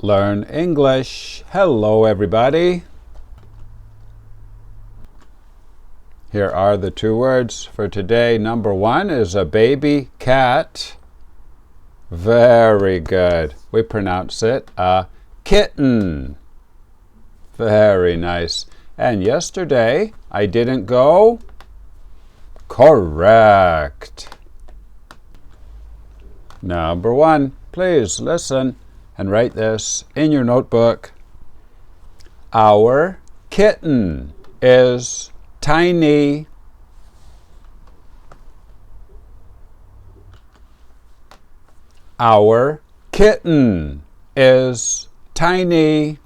Learn English. Hello, everybody. Here are the two words for today. Number one is a baby cat. Very good. We pronounce it a kitten. Very nice. And yesterday, I didn't go? Correct. Number one, please listen and write this in your notebook. Our kitten is tiny. Our kitten is tiny.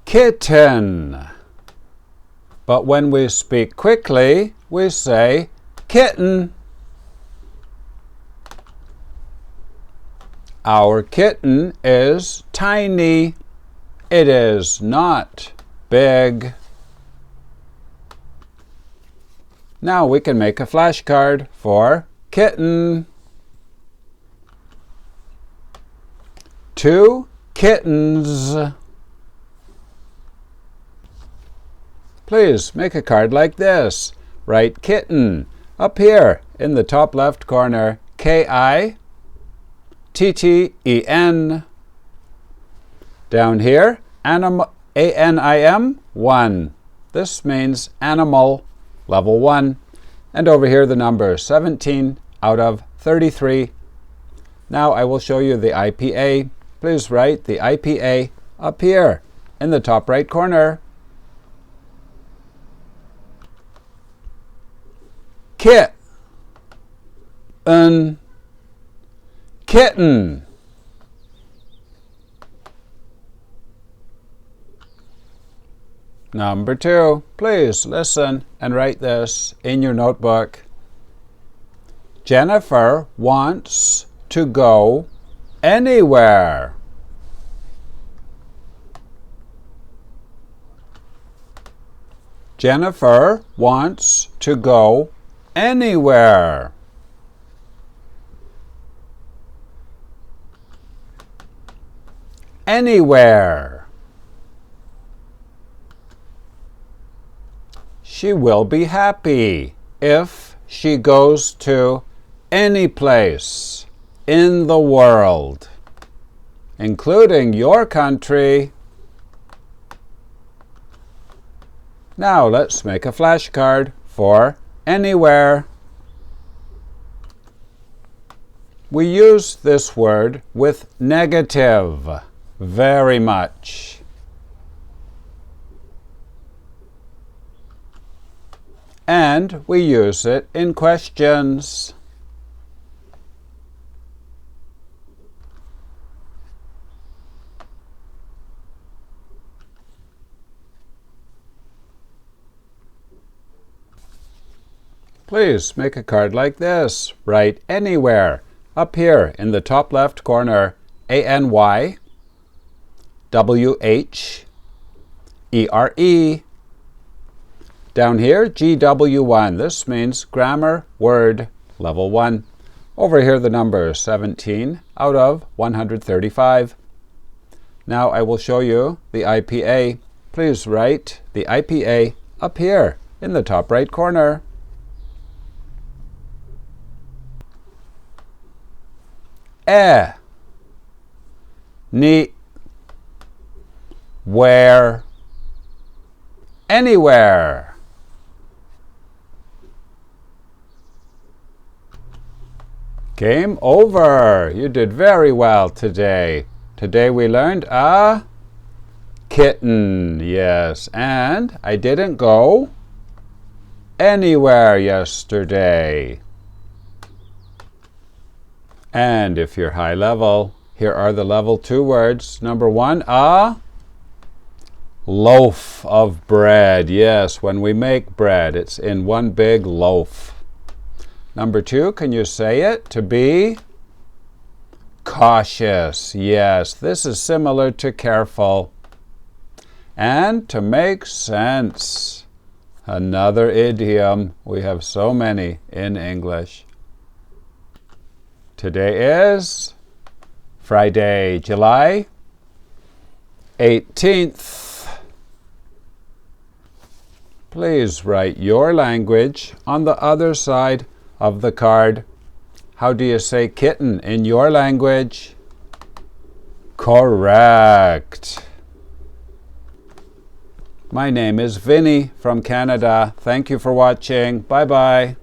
Kitten. But when we speak quickly, we say kitten. Our kitten is tiny. It is not big. Now we can make a flashcard for kitten. 2 kittens. Please make a card like this. Write kitten up here in the top left corner. K-I-T-T-E-N. Down here, A-N-I-M, 1. This means animal, level 1. And over here the number 17 out of 33. Now I will show you the IPA. Please write the IPA up here in the top right corner. Kitten. Number 2, please listen and write this in your notebook. Jennifer wants to go anywhere. Jennifer wants to go anywhere. Anywhere. She will be happy if she goes to any place in the world, including your country. Now let's make a flashcard for anywhere. We use this word with negative very much. And we use it in questions. Please make a card like this. Write anywhere up here in the top left corner. A-N-Y-W-H-E-R-E. Down here, GW1. This means grammar word level 1. Over here the number is 17 out of 135. Now I will show you the IPA. Please write the IPA up here in the top right corner. Where, anywhere. Game over. You did very well today. Today we learned a kitten. Yes, and I didn't go anywhere yesterday. And if you're high level, here are the level 2 words. Number 1, a loaf of bread. Yes, when we make bread, it's in one big loaf. Number 2, can you say it? To be cautious. Yes, this is similar to careful. And to make sense. Another idiom. We have so many in English. Today is Friday, July 18th. Please write your language on the other side of the card. How do you say kitten in your language? Correct. My name is Vinny from Canada. Thank you for watching. Bye-bye.